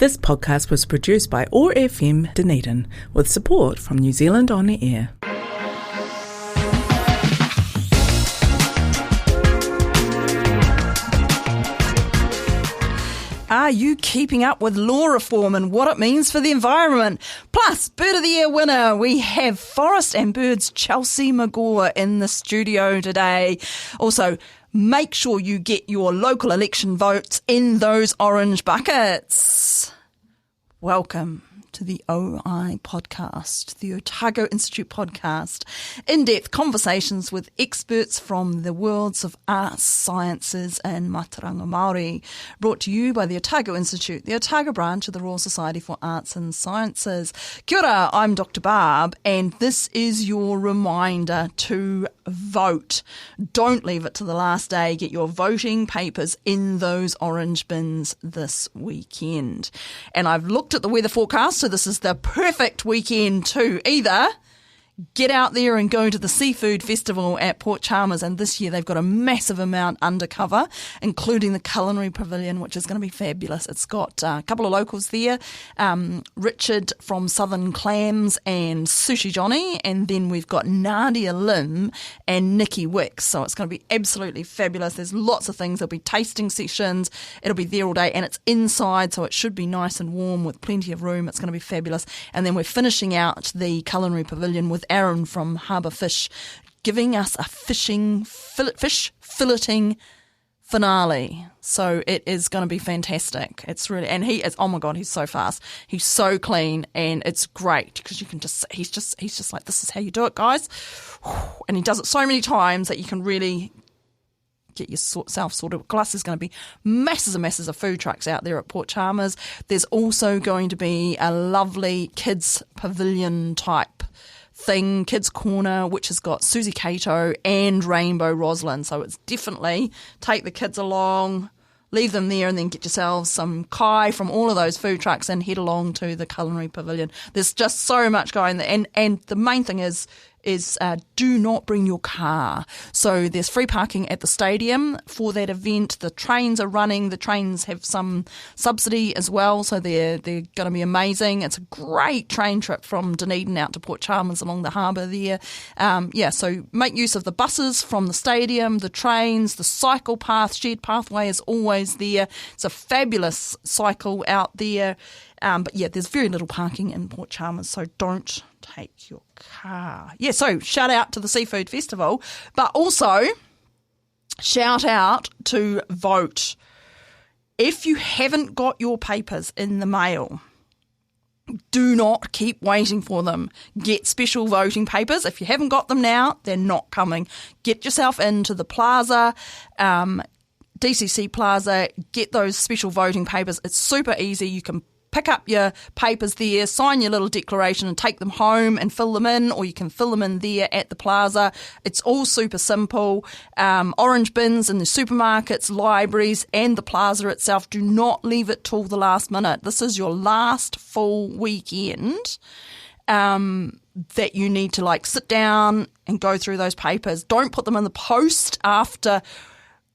This podcast was produced by OAR FM Dunedin with support from New Zealand On Air. Are you keeping up with law reform and what it means for the environment? Plus, Bird of the Year winner, we have Forest and Birds Chelsea McGaw in the studio today. Also, make sure you get your local election votes in those orange buckets. Welcome to the OI podcast, the Otago Institute podcast. In-depth conversations with experts from the worlds of arts, sciences and Mātauranga Māori. Brought to you by the Otago Institute, the Otago branch of the Royal Society for Arts and Sciences. Kia ora, I'm Dr. Barb, and this is your reminder to vote. Don't leave it to the last day. Get your voting papers in those orange bins this weekend. And I've looked at the weather forecast, so this is the perfect weekend to either get out there and go to the Seafood Festival at Port Chalmers, and this year they've got a massive amount undercover, including the Culinary Pavilion, which is going to be fabulous. It's got a couple of locals there, Richard from Southern Clams and Sushi Johnny, and then we've got Nadia Lim and Nikki Wicks, so it's going to be absolutely fabulous. There's lots of things. There'll be tasting sessions. It'll be there all day, and it's inside, so it should be nice and warm with plenty of room. It's going to be fabulous. And then we're finishing out the Culinary Pavilion with Aaron from Harbour Fish giving us a fish filleting finale. So it is going to be fantastic. It's really, and he is, oh my God, he's so fast. He's so clean, and it's great because you can just, he's just like, this is how you do it, guys. And he does it so many times that you can really get yourself sorted. Plus, there's going to be masses and masses of food trucks out there at Port Chalmers. There's also going to be a lovely kids pavilion type thing, Kids Corner, which has got Susie Cato and Rainbow Roslyn. So it's definitely take the kids along, leave them there, and then get yourselves some kai from all of those food trucks and head along to the Culinary Pavilion. There's just so much going there. And the main thing is do not bring your car. So there's free parking at the stadium for that event. The trains are running. The trains have some subsidy as well, so they're going to be amazing. It's a great train trip from Dunedin out to Port Chalmers along the harbour there. So make use of the buses from the stadium, the trains, the cycle path, shared pathway is always there. It's a fabulous cycle out there. But yeah, there's very little parking in Port Chalmers, so don't take your car. Yeah, so shout out to the Seafood Festival, but also shout out to vote. If you haven't got your papers in the mail, do not keep waiting for them. Get special voting papers. If you haven't got them now, they're not coming. Get yourself into the plaza, DCC Plaza, get those special voting papers. It's super easy. You can pick up your papers there, sign your little declaration and take them home and fill them in, or you can fill them in there at the plaza. It's all super simple. Orange bins in the supermarkets, libraries and the plaza itself. Do not leave it till the last minute. This is your last full weekend that you need to sit down and go through those papers. Don't put them in the post after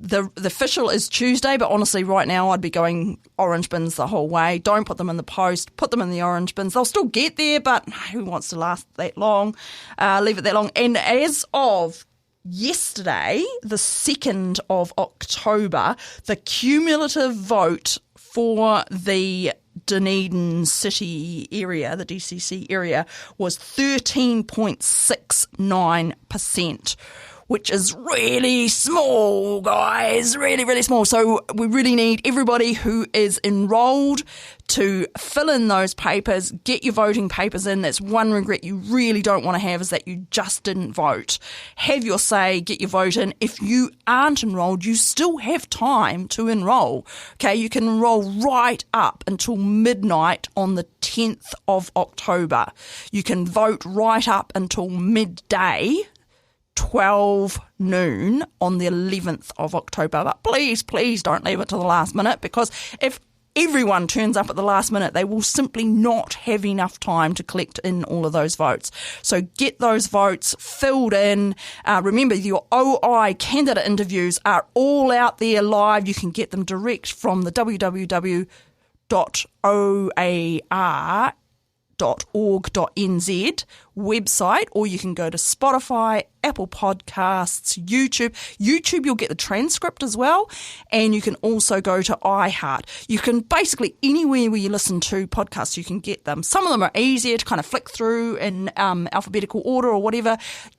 the official is Tuesday, but honestly right now I'd be going orange bins the whole way. Don't put them in the post, put them in the orange bins. They'll still get there, but who wants to last that long? Leave it that long. And as of yesterday, the 2nd of October, the cumulative vote for the Dunedin city area, the DCC area, was 13.69%. which is really small, guys, really, really small. So we really need everybody who is enrolled to fill in those papers, get your voting papers in. That's one regret you really don't want to have, is that you just didn't vote. Have your say, get your vote in. If you aren't enrolled, you still have time to enroll. Okay, you can enroll right up until midnight on the 10th of October. You can vote right up until midday, 12 noon on the 11th of October. But please, please don't leave it to the last minute, because if everyone turns up at the last minute, they will simply not have enough time to collect in all of those votes. So get those votes filled in. Remember, your OI candidate interviews are all out there live. You can get them direct from the www.oi.org.nz www.oar.org.nz website, or you can go to Spotify, Apple Podcasts, YouTube. YouTube, you'll get the transcript as well, and you can also go to iHeart. You can basically anywhere where you listen to podcasts, you can get them. Some of them are easier to kind of flick through in alphabetical order or whatever.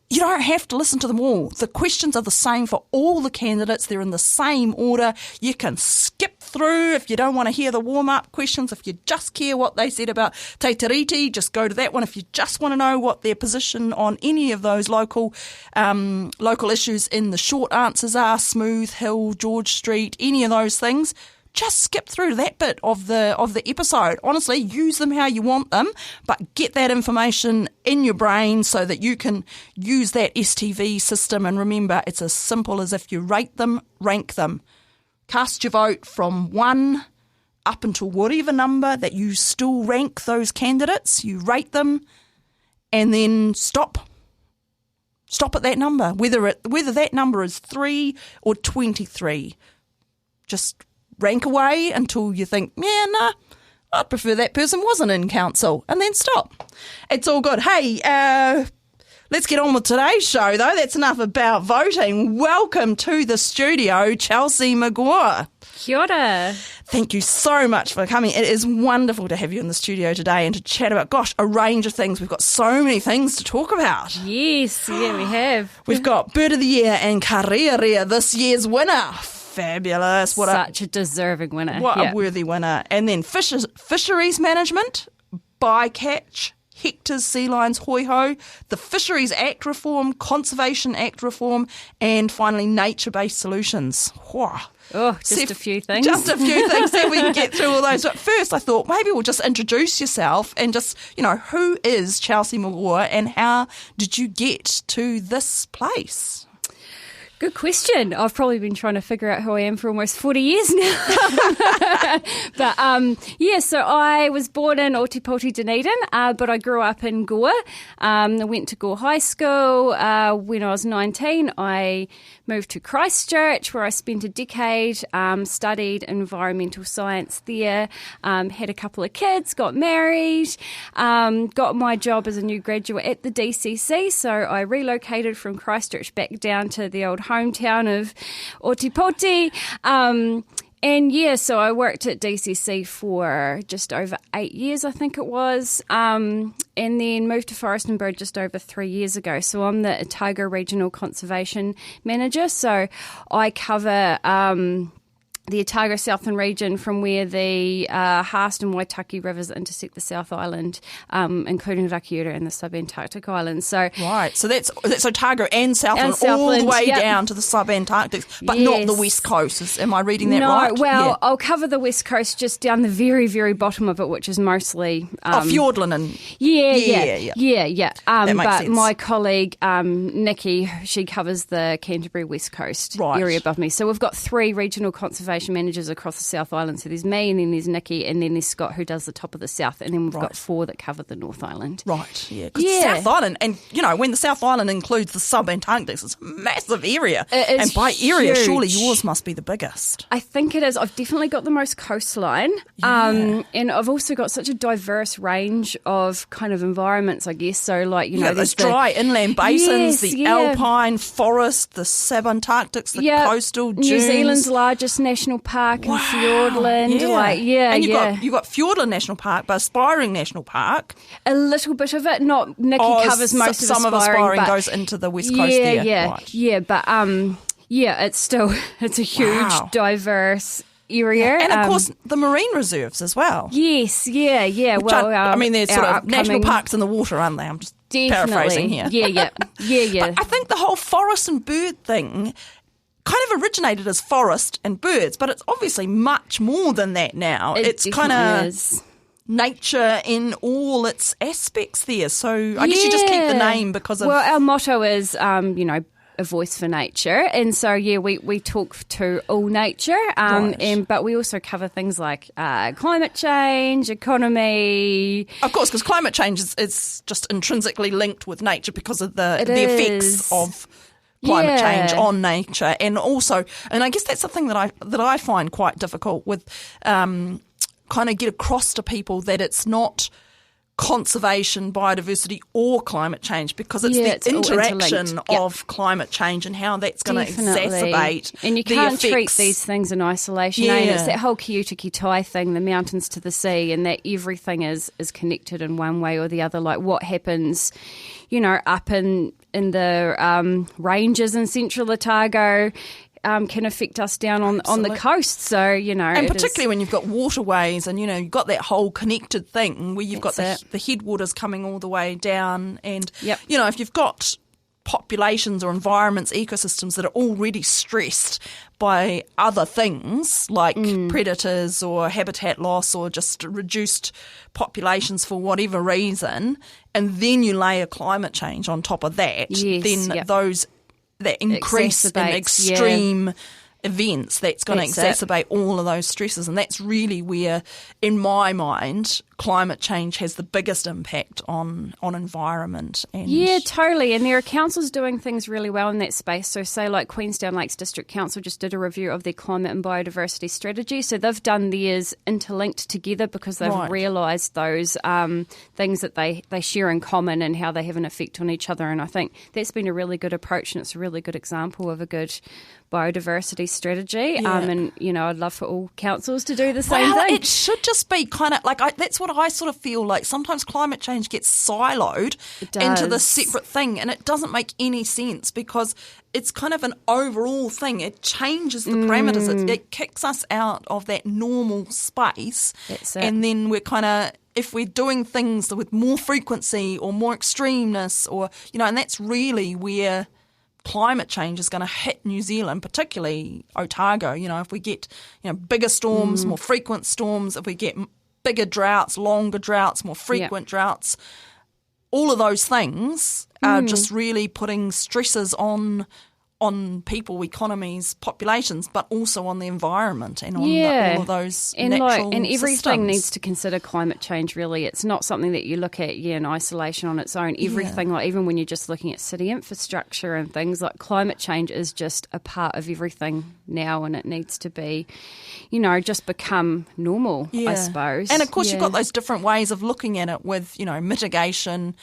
You don't have to listen to them all. The questions are the same for all the candidates. They're in the same order. You can skip through if you don't want to hear the warm-up questions. If you just care what they said about Te Tiriti, just go to that one. If you just want to know what their position on any of those local issues in the short answers are, Smooth Hill, George Street, any of those things, just skip through that bit of the episode. Honestly, use them how you want them, but get that information in your brain so that you can use that STV system. And remember, it's as simple as if you rate them, rank them. Cast your vote from 1 up until whatever number that you still rank those candidates. You rate them and then stop. Stop at that number, whether that number is 3 or 23. Just rank away until you think, I'd prefer that person wasn't in council, and then stop. It's all good. Hey, let's get on with today's show, though. That's enough about voting. Welcome to the studio, Chelsea McGaw. Kia ora. Thank you so much for coming. It is wonderful to have you in the studio today and to chat about, a range of things. We've got so many things to talk about. Yes, yeah, we have. We've got Bird of the Year and Karearea, this year's winner. Fabulous. Such a deserving winner. What a worthy winner. And then fisheries management, Bycatch, Hectors, sea lions, hoiho, the Fisheries Act reform, Conservation Act reform, and finally nature-based solutions. Wow. Oh, just a few things. Just a few things that we can get through all those. But first I thought maybe we'll just introduce yourself and just, who is Chelsea McGaw and how did you get to this place? Good question. I've probably been trying to figure out who I am for almost 40 years now. But so I was born in Ōtepoti, Dunedin, but I grew up in Gore. I went to Gore High School. When I was 19, I moved to Christchurch, where I spent a decade, studied environmental science there, had a couple of kids, got married, got my job as a new graduate at the DCC. So I relocated from Christchurch back down to the old hometown of Ōtepoti. So I worked at DCC for just over 8 years, I think it was, and then moved to Forest and Bird just over 3 years ago. So I'm the Otago Regional Conservation Manager. So I cover the Otago Southland region from where the Haast and Waitaki rivers intersect the South Island, including Rakiura and the subantarctic islands. So right, so that's Otago and Southland, all the way down to the subantarctic, but not the west coast. Am I reading that right? No, well, I'll cover the west coast just down the very, very bottom of it, which is mostly Fiordland and but sense. My colleague Nikki, she covers the Canterbury west coast area above me. So we've got 3 regional conservation managers across the South Island. So there's me, and then there's Nikki, and then there's Scott, who does the top of the South, and then we've got 4 that cover the North Island. Right, yeah. Because the South Island, and when the South Island includes the subantarctic, it's a massive area. And by area, surely yours must be the biggest. I think it is. I've definitely got the most coastline, and I've also got such a diverse range of kind of environments, I guess. So there's dry inland basins, the alpine forest, the subantarctics, the coastal dunes. New Zealand's largest national park in Fiordland. And you've got Fiordland National Park, but Aspiring National Park. A little bit of it. Not Nikki covers most of some Aspiring. But goes into the west coast there. It's a huge, diverse area. And of course the marine reserves as well. Yes, yeah. There's sort of national parks in the water, aren't they? I'm just paraphrasing here. Yeah. But I think the whole forest and bird thing kind of originated as forest and birds, but it's obviously much more than that now. It's kind of nature in all its aspects there. So I guess you just keep the name because of... Well, our motto is, a voice for nature. And so, we talk to all nature, but we also cover things like climate change, economy. Of course, because climate change is just intrinsically linked with nature because of the effects of climate change on nature, and I guess that's something that I find quite difficult with kind of get across to people that it's not conservation, biodiversity or climate change, because it's the interaction of climate change and how that's going to exacerbate and you can't treat these things in isolation. And it's that whole Kyoto-Kitai thing, the mountains to the sea, and that everything is connected in one way or the other. Like what happens, up in the ranges in central Otago can affect us down on the coast. So, and particularly when you've got waterways and, you've got that whole connected thing where you've got the headwaters coming all the way down. And, if you've got populations or environments, ecosystems that are already stressed by other things like predators or habitat loss or just reduced populations for whatever reason, and then you layer climate change on top of that, that increase in extreme events, that's going to exacerbate all of those stresses. And that's really where, in my mind, climate change has the biggest impact on environment. And totally. And there are councils doing things really well in that space. So say like Queenstown Lakes District Council just did a review of their climate and biodiversity strategy. So they've done theirs interlinked together because they've realised those things that they share in common and how they have an effect on each other. And I think that's been a really good approach, and it's a really good example of a good biodiversity strategy. And, I'd love for all councils to do the same thing. It should just be kind of like, that's what I sort of feel like. Sometimes climate change gets siloed into this separate thing, and it doesn't make any sense because it's kind of an overall thing. It changes the parameters. It kicks us out of that normal space. And then we're kind of, if we're doing things with more frequency or more extremeness or, and that's really where climate change is going to hit New Zealand, particularly Otago. If we get bigger storms, more frequent storms, if we get bigger droughts, longer droughts, more frequent droughts, all of those things are just really putting stresses on people, economies, populations, but also on the environment and on all of those natural and everything systems. Needs to consider climate change, really. It's not something that you look at in isolation on its own. Everything, like even when you're just looking at city infrastructure and things, like climate change is just a part of everything now, and it needs to be, just become normal, I suppose. And of course you've got those different ways of looking at it with, mitigation,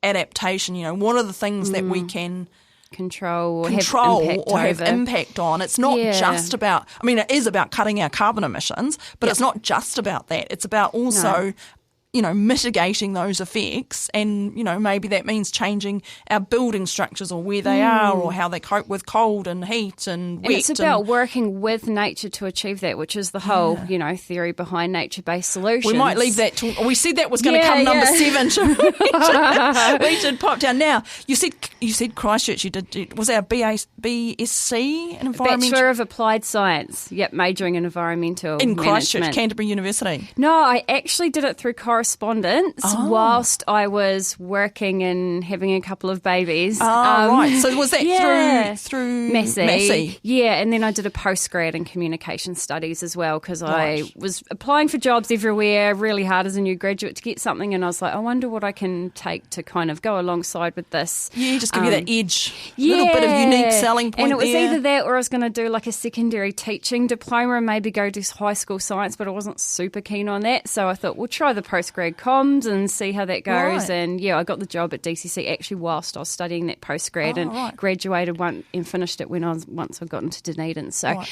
adaptation, what are the things that we can control or have impact on. It's not just about, it is about cutting our carbon emissions, but it's not just about that. It's about also mitigating those effects, and maybe that means changing our building structures or where they are or how they cope with cold and heat and wet. And it's about working with nature to achieve that, which is the whole theory behind nature-based solutions. We might leave that to, we said that was going to come number 7. We should pop down. Now you said Christchurch. You did, was our BSc in environmental? Bachelor of Applied Science. Majoring in environmental in Christchurch, management. Canterbury University. No, I actually did it through correspondence whilst I was working and having a couple of babies. Right. So was that through Massey? Yeah, and then I did a postgrad in communication studies as well, because I was applying for jobs everywhere, really hard as a new graduate to get something, and I was like, I wonder what I can take to kind of go alongside with this. Yeah, just give you that edge, little bit of unique selling point. And it was there. either that or I was going to do like a secondary teaching diploma and maybe go to high school science, but I wasn't super keen on that, so I thought we'll try the postgrad comms and see how that goes. And I got the job at DCC actually whilst I was studying that postgrad and graduated and finished it once I got into Dunedin. So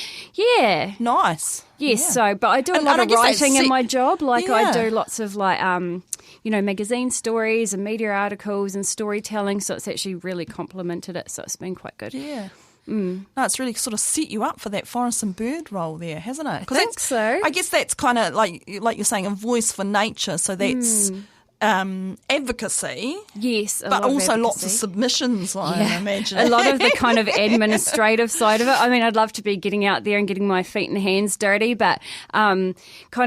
nice. Yes, but I do a lot of writing in my job. Like I do lots of magazine stories and media articles and storytelling, so it's actually really complemented it, so it's been quite good. Yeah. No, it's really sort of set you up for that forest and bird role there, hasn't it? I think so. I guess that's kind of like you're saying, a voice for nature. So that's advocacy. Yes, but also lots of submissions, I imagine. A lot of the kind of administrative side of it. I mean, I'd love to be getting out there and getting my feet and hands dirty, but kind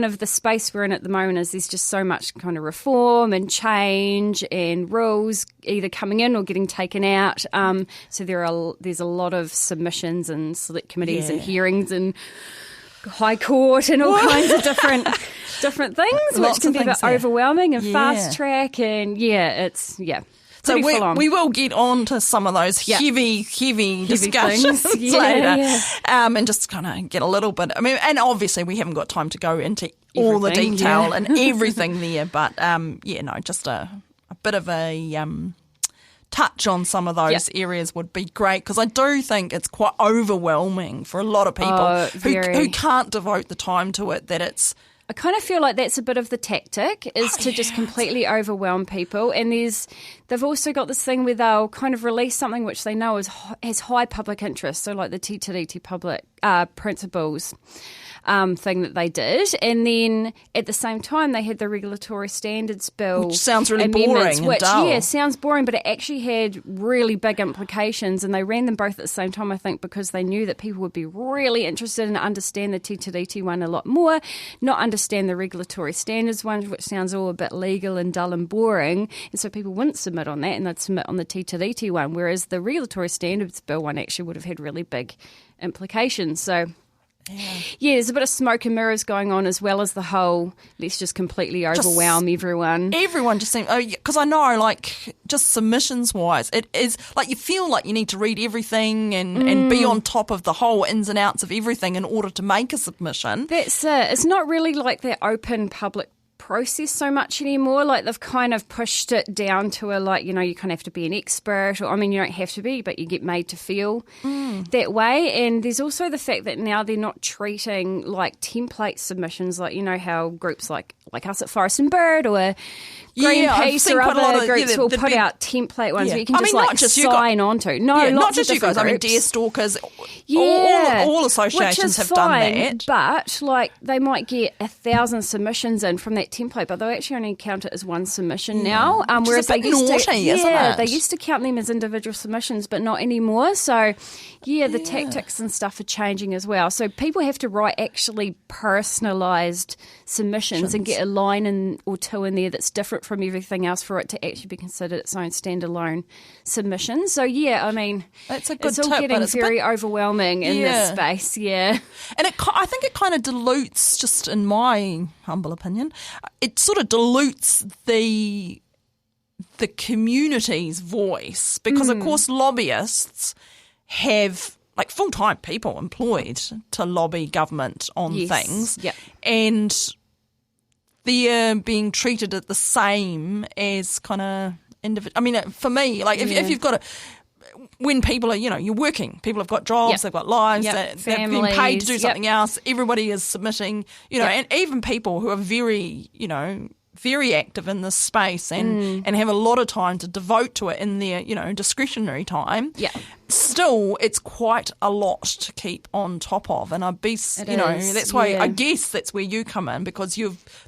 of the space we're in at the moment is there's just so much kind of reform and change and rules either coming in or getting taken out. So there's a lot of submissions and select committees and hearings and High Court and all kinds of different things, which can be a bit overwhelming and fast track, and So Pretty full on. we will get on to some of those heavy discussions things. later, and just kind of get a little bit. I mean, and obviously we haven't got time to go into all the Everything, detail and everything there, but just a bit of a touch on some of those areas would be great, because I do think it's quite overwhelming for a lot of people who can't devote the time to it. That it's. I kind of feel like that's a bit of the tactic, is to just completely overwhelm people. And they've also got this thing where they'll kind of release something which they know has high public interest, so like the Te Tiriti public principles thing that they did. And then at the same time, they had the regulatory standards bill. Which sounds really boring and dull. Yeah, sounds boring, but it actually had really big implications. And they ran them both at the same time, I think, because they knew that people would be really interested in understand the Te Tiriti one a lot more, not understand the regulatory standards one, which sounds all a bit legal and dull and boring. And so people wouldn't submit on that, and they'd submit on the Te Tiriti one, whereas the regulatory standards bill one actually would have had really big implications. So there's a bit of smoke and mirrors going on, as well as the whole let's just completely overwhelm everyone. Everyone just seems, because I know, like, just submissions wise, it is like you feel like you need to read everything and be on top of the whole ins and outs of everything in order to make a submission. That's it. It's not really like that open public process so much anymore. Like, they've kind of pushed it down to a, like, you know, you kind of have to be an expert, or I mean, you don't have to be, but you get made to feel that way. And there's also the fact that now they're not treating like template submissions, like, you know, how groups like us at Forest and Bird or Greenpeace or other groups will put out template ones where you can just sign onto. No, not just you guys. Groups. I mean, deer stalkers. All associations have done that. But like, they might get 1,000 submissions in from that template, but they'll actually only count it as one submission now. Whereas they used they used to count them as individual submissions, but not anymore. So the tactics and stuff are changing as well. So people have to write actually personalised submissions and get a line or two in there that's different from everything else for it to actually be considered its own standalone submission. So I mean, that's a good it's all tip, getting very overwhelming in this space. And I think it kind of dilutes, just in my humble opinion, it sort of dilutes the community's voice, because of course lobbyists have like full-time people employed to lobby government on things, and they're being treated at the same as kind of individual. I mean, for me, like if you've got when people are, you're working, people have got jobs, they've got lives, they've been paid to do something else, everybody is submitting, and even people who are very, very active in this space and have a lot of time to devote to it in their, discretionary time. Still, it's quite a lot to keep on top of, and that's why I guess that's where you come in, because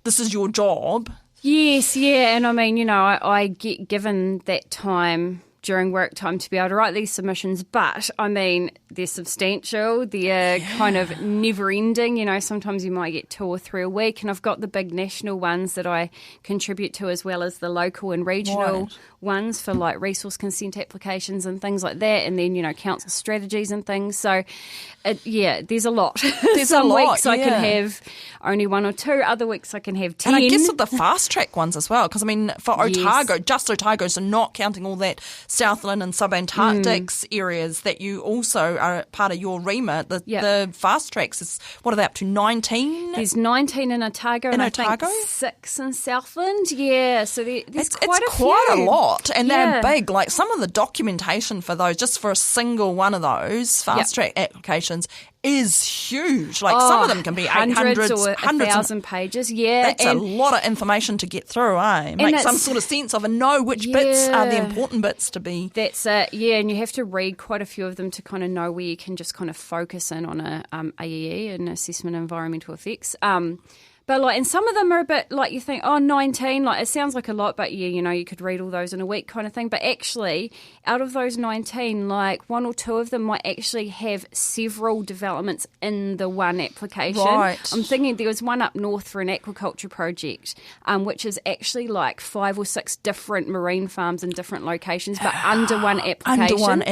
this is your job. Yes, and I mean, I get given that time during work time to be able to write these submissions, but I mean, they're substantial, they're kind of never ending, sometimes you might get 2 or 3 a week, and I've got the big national ones that I contribute to, as well as the local and regional ones for like resource consent applications and things like that, and then, council strategies and things. So there's a lot. There's Some a lot, weeks I can have only 1 or 2, other weeks I can have 10. And I guess with the fast track ones as well, because I mean, for Otago, just Otago, so not counting all that Southland and subantarctics areas that you also are part of your remit, the fast tracks is, what are they up to, 19? There's 19 in Otago and I think 6 in Southland. So there's quite a lot. And they're big. Like, some of the documentation for those, just for a single one of those fast track applications, is huge. Like, some of them can be hundreds or 1,000 pages. That's a lot of information to get through, Make some sort of sense of and know which bits are the important bits to be. That's it, and you have to read quite a few of them to kind of know where you can just kind of focus in on a AEE, an assessment of environmental effects. But and some of them are a bit like, you think, 19, it sounds like a lot, but you could read all those in a week kind of thing. But actually, out of those 19, 1 or 2 of them might actually have several developments in the one application. Right. I'm thinking there was one up north for an aquaculture project, which is actually 5 or 6 different marine farms in different locations, but under one application.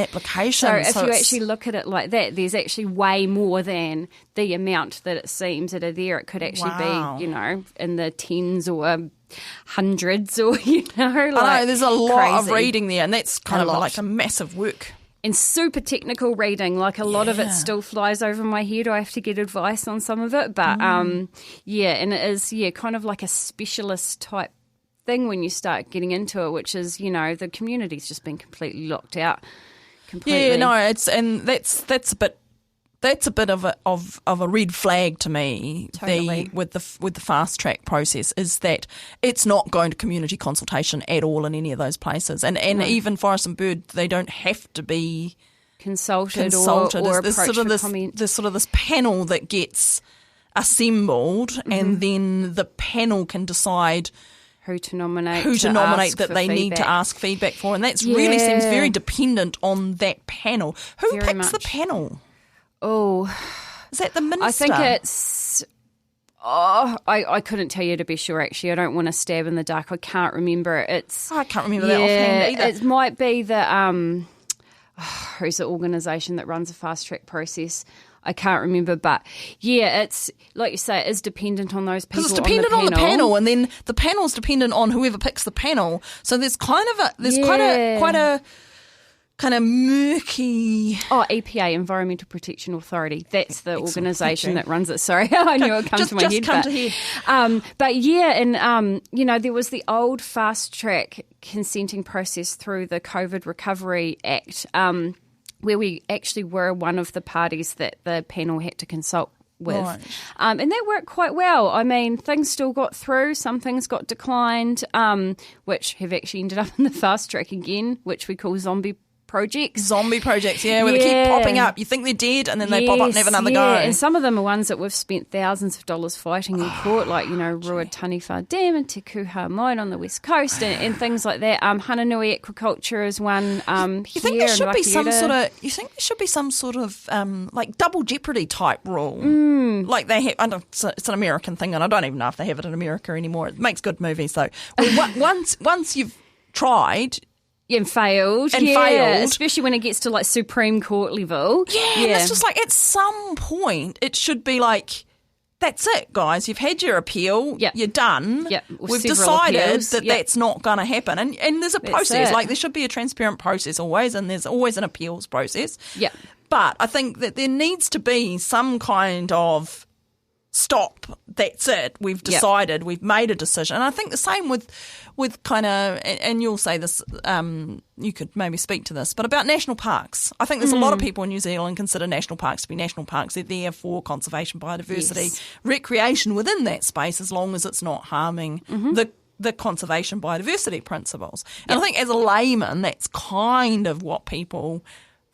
So if you actually look at it like that, there's actually way more than the amount that it seems that are there. It could actually be Wow. in the tens or hundreds or, I know, there's a lot of reading there, and that's kind of lot. like a massive work. And super technical reading, like a lot of it still flies over my head. I have to get advice on some of it. But, and it is, kind of like a specialist type thing when you start getting into it, which is, the community's just been completely locked out. Completely. Yeah, no, that's a bit of a red flag to me. Totally. With the fast track process is that it's not going to community consultation at all in any of those places, and even Forest and Bird, they don't have to be consulted. Or there's approached sort of for comment. there's sort of this panel that gets assembled, and then the panel can decide who to nominate that they need to ask feedback for, and that's really seems very dependent on that panel. Who Very picks the much. panel? Oh, Is that the minister? I think it's. Oh, I couldn't tell you to be sure. Actually, I don't want to stab in the dark. I can't remember. It's. I can't remember that offhand either. It might be the who's the organisation that runs a fast track process. I can't remember, but it's like you say, it is dependent on those people. Because it's dependent on the panel, and then the panel's dependent on whoever picks the panel. So there's quite a kind of murky. Oh, EPA, Environmental Protection Authority. That's the organisation that runs it. Sorry, I knew it come to my head. But there was the old fast track consenting process through the COVID Recovery Act, where we actually were one of the parties that the panel had to consult with. Right. And that worked quite well. I mean, things still got through, some things got declined, which have actually ended up in the fast track again, which we call zombie projects, where they keep popping up. You think they're dead, and then they pop up and have another go. And some of them are ones that we've spent thousands of dollars fighting in court, like, Ruataniwha Dam and Te Kuha Mine on the west coast and things like that. Hananui Aquaculture is one You think there should be some sort of? You think there should be some sort of like double jeopardy type rule? Like they have. I know it's an American thing, and I don't even know if they have it in America anymore. It makes good movies though. Once you've tried. And failed. Especially when it gets to like Supreme Court level. Yeah. And it's just like at some point it should be like, that's it, guys. You've had your appeal. Yep. You're done. Yep. We've decided appeals. that's not going to happen. And there's a process. it. Like there should be a transparent process always, and there's always an appeals process. Yep. But I think that there needs to be some kind of stop, that's it, we've decided, we've made a decision. And I think the same with kind of, and you'll say this, you could maybe speak to this, but about national parks. I think there's a lot of people in New Zealand consider national parks to be national parks. They're there for conservation, biodiversity, recreation within that space, as long as it's not harming the conservation biodiversity principles. And I think as a layman, that's kind of what people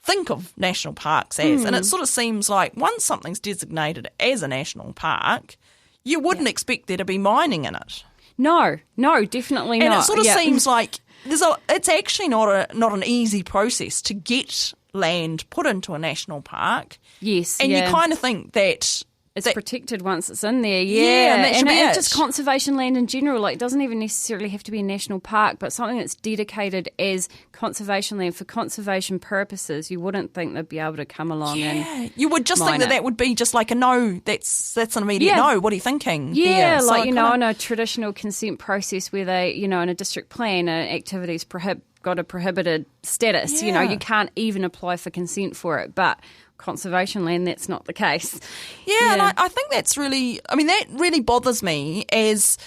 think of national parks as. And it sort of seems like once something's designated as a national park, you wouldn't expect there to be mining in it. No, definitely not. And it sort of seems like it's actually not an easy process to get land put into a national park. Yes. And you kind of think that it's protected once it's in there, and that should be it. Just conservation land in general, like, it doesn't even necessarily have to be a national park, but something that's dedicated as conservation land for conservation purposes. You wouldn't think they'd be able to come along and you would just think that would be just like a no. That's an immediate no. What are you thinking? Yeah, like in a traditional consent process where they, in a district plan, activities got a prohibited status. Yeah. You can't even apply for consent for it, but conservation land, that's not the case. Yeah. And I think that's really, that really bothers me as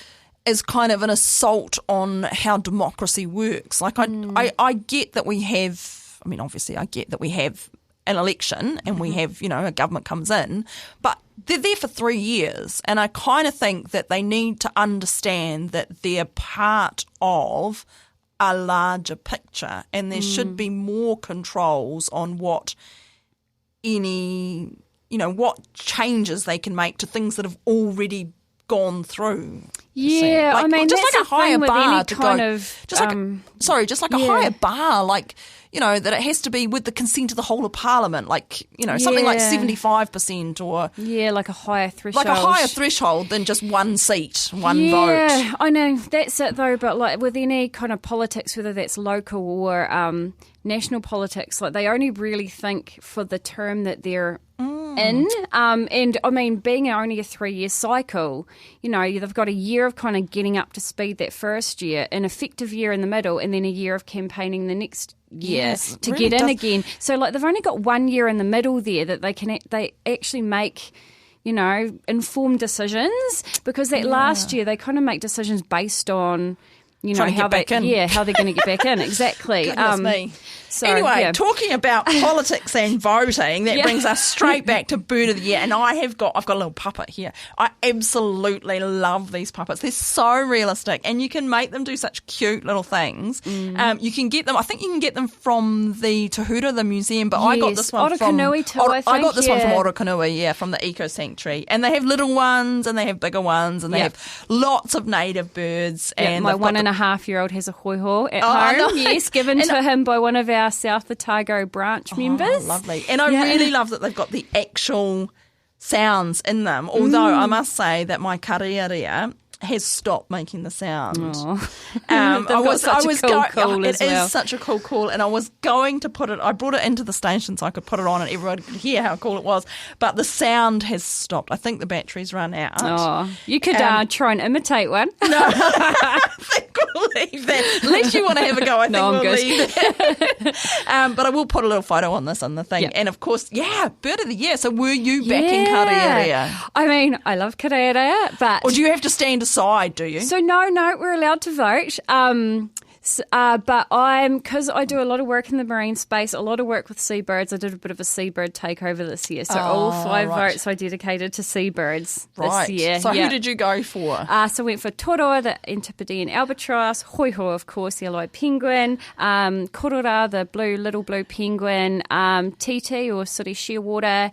kind of an assault on how democracy works. Like I get that we have, obviously I get that we have an election and we have, a government comes in, but they're there for 3 years. And I kind of think that they need to understand that they're part of a larger picture, and there should be more controls on what what changes they can make to things that have already gone through. Yeah, just that's like a higher bar to go. Just like a higher bar, like that it has to be with the consent of the whole of Parliament, like something like 75% or like a higher threshold, than just one seat, one vote. Yeah, I know that's it though. But like with any kind of politics, whether that's local or national politics, like they only really think for the term that they're in. And I mean, being only a 3-year cycle, they've got a year of kind of getting up to speed that first year, an effective year in the middle, and then a year of campaigning the next year to really get in again. So they've only got 1 year in the middle there that they actually make informed decisions, because that last year they kind of make decisions based on how they're going to get back in. Exactly. Goodness me. So, anyway, talking about politics and voting, that brings us straight back to Bird of the Year. And I've got a little puppet here. I absolutely love these puppets. They're so realistic, and you can make them do such cute little things. You can get them. I think you can get them from the Tahura, the museum. But I got this one from Otakanui too. I got this one from Otakanui, from the Eco Sanctuary. And they have little ones, and they have bigger ones, and they have lots of native birds. And my 1.5-year-old has a hoiho at home. Nice. Yes, given to him by one of our South Otago branch members. Lovely. And I really love that they've got the actual sounds in them, although I must say that my Karearea has stopped making the sound. It is such a cool call, and I was going to put it. I brought it into the station so I could put it on and everyone could hear how cool it was. But the sound has stopped. I think the battery's run out. Oh, you could try and imitate one. No, I think we'll leave that. Unless you want to have a go, I think we'll leave that. But I will put a little photo on this on the thing, and of course, Bird of the Year. So were you back in Karearea? I mean, I love Karearea, but or do you have to stand aside, do you? So no, we're allowed to vote. But because I do a lot of work in the marine space, a lot of work with seabirds. I did a bit of a seabird takeover this year. So all 5 votes I dedicated to seabirds this year. So who did you go for? So I went for Toroa, the Antipodean albatross, hoiho, of course, the yellow penguin, Korora, the little blue penguin, Titi or sooty shearwater,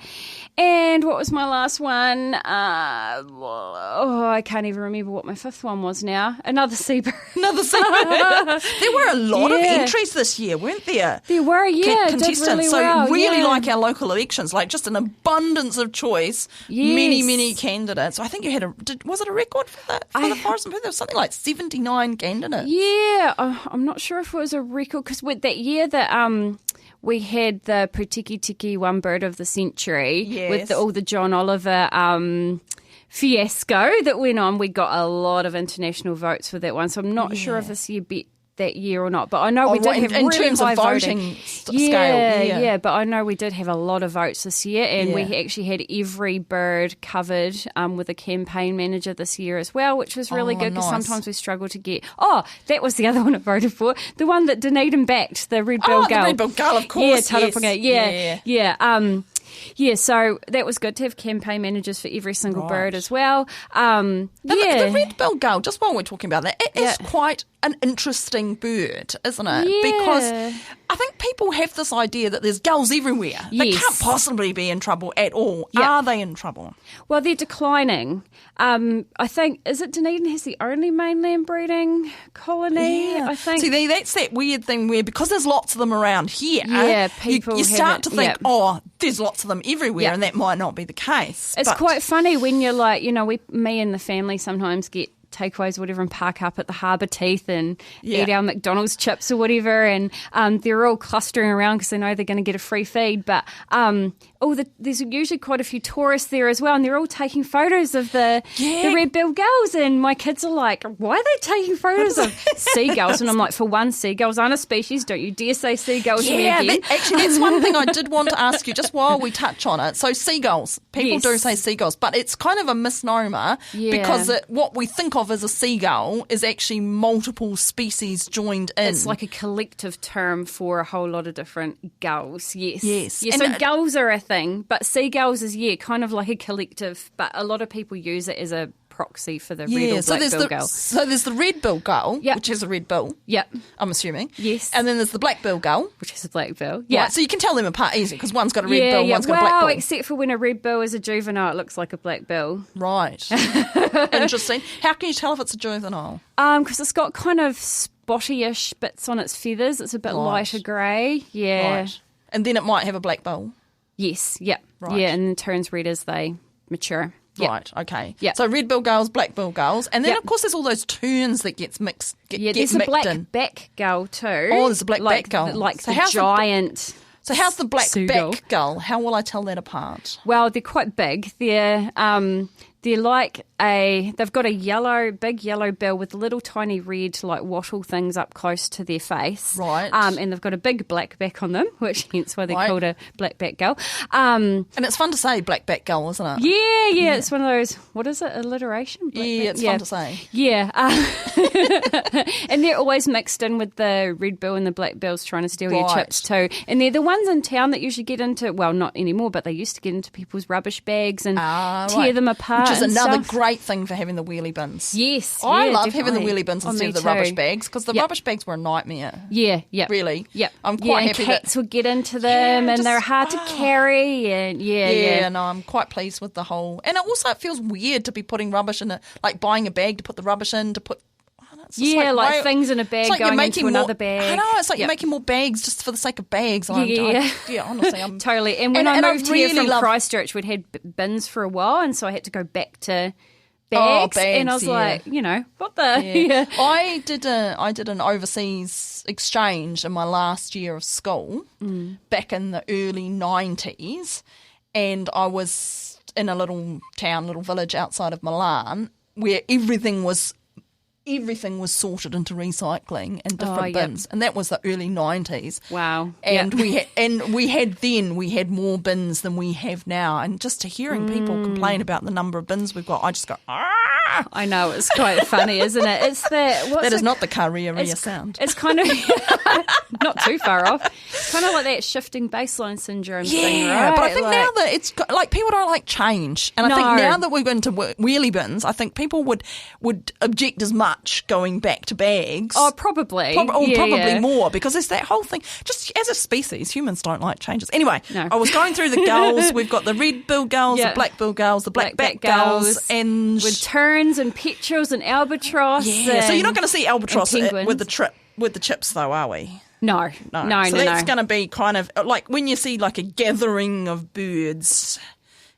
and what was my last one? I can't even remember what my 5th one was now. Another seabird. Another seabird. There were a lot of entries this year, weren't there? There were, contestants. Did really well, so really like our local elections, like just an abundance of choice, many candidates. I think you had was it a record for the Forest and Perth? There was something like 79 candidates. Yeah, I'm not sure if it was a record, because with that year that we had the Putiki Tiki One Bird of the Century with all the John Oliver fiasco that went on. We got a lot of international votes for that one, so I'm not sure if this year beat that year or not, but I know we did have in really terms high of voting scale. But I know we did have a lot of votes this year, and we actually had every bird covered with a campaign manager this year as well, which was really good, because sometimes we struggle to get. Oh, that was the other one I voted for, the one that Dunedin backed, the red-billed gull. The red-billed gull, of course. Yeah, so that was good to have campaign managers for every single bird as well. The red-billed gull, just while we're talking about that, it is quite an interesting bird, isn't it? Yeah. Because I think people have this idea that there's gulls everywhere. They can't possibly be in trouble at all. Yep. Are they in trouble? Well, they're declining. I think, is it Dunedin has the only mainland breeding colony? Yeah. I think. See, that's that weird thing where, because there's lots of them around here, people you start to think, there's lots of them everywhere, and that might not be the case. It's quite funny when you're like, me and the family sometimes get takeaways or whatever and park up at the Harbour Teeth and eat our McDonald's chips or whatever, and they're all clustering around because they know they're going to get a free feed, but there's usually quite a few tourists there as well, and they're all taking photos of the red-billed gulls, and my kids are like, why are they taking photos of seagulls? And I'm like, for one, seagulls aren't a species, don't you dare say seagulls to me again. Actually, that's one thing I did want to ask you just while we touch on it. So seagulls, people do say seagulls, but it's kind of a misnomer because what we think of as a seagull is actually multiple species joined in. It's like a collective term for a whole lot of different gulls. Yes. And so gulls are a thing, but seagulls is kind of like a collective, but a lot of people use it as a proxy for the red or black-billed gull. So there's the red-billed gull, which has a red bill. Yep. I'm assuming. Yes. And then there's the black-billed gull, which has a black bill. Yeah. Right, so you can tell them apart easily because one's got a red bill, one's got a black bill. Except for when a red bill is a juvenile, it looks like a black bill. Right. Interesting. How can you tell if it's a juvenile? Because it's got kind of spotty-ish bits on its feathers. It's a bit lighter grey. Yeah. Right. And then it might have a black bill. Yes. Yep. Right. Yeah, and it turns red as they mature. Yep. Right, okay. Yep. So red-billed gulls, black-billed gulls. And then, of course, there's all those terns that gets mixed. There's a black back gull too. Oh, there's a black back gull. Like the giant... So how's the seagull. black-back gull? How will I tell that apart? Well, they're quite big. They're like they've got a big yellow bill with little tiny red like wattle things up close to their face. Right. And they've got a big black back on them, which hence why they're Right. called a black-back gull. And it's fun to say black-back gull, isn't it? Yeah, it's one of those, what is it, alliteration? Yeah, it's fun to say. Yeah. And they're always mixed in with the red bill and the black bills trying to steal your Right. chips too. And they're the ones in town that usually get into, well, not anymore, but they used to get into people's rubbish bags and tear Right. them apart. Which is and another stuff. great thing for having the wheelie bins. Yes. I yeah, love having the definitely. wheelie bins Oh, instead me of the too. rubbish bags because the Yep. rubbish bags were a nightmare. Yeah, yeah. Really? Yep. I'm quite and happy cats that... would get into them and they're just- hard to carry and Yeah, no, I'm quite pleased with the whole... And it feels weird to be putting rubbish in like buying a bag to put the rubbish in, to put... It's just Yeah, like why- things in a bag it's like you're going making into more, another bag. I know, it's like you're Yep. making more bags just for the sake of bags. Yeah. Honestly, I'm... Totally. And when I I moved here really from love- Christchurch, we'd had bins for a while, and so I had to go back to Oh, bags. And I was bags, like, what the? Yeah. I did an overseas exchange in my last year of school back in the early 90s, and I was in a little village outside of Milan where everything was sorted into recycling and different yep. bins, and that was the early 90s. Wow. And Yep. we had more bins than we have now, and just to hearing people complain about the number of bins we've got, I just go, I know, it's quite funny, isn't it? It's that is not the Karearea sound. It's kind of not too far off. It's kind of like that shifting baseline syndrome thing, right? But I think now that it's like people don't like change, and I think No. now that we're going to wheelie bins, I think people would object as much going back to bags. Oh, probably. Probably more, because it's that whole thing. Just as a species, humans don't like changes. Anyway, No. I was going through the gulls. We've got the red bill gulls, Yeah. the black bill gulls, the black back Black-back gulls, gulls, and with terns and petrels and albatross. yeah. So you're not and- going to see albatross and penguins. with the chips, though, are we? No. No. So that's going to be kind of like when you see like a gathering of birds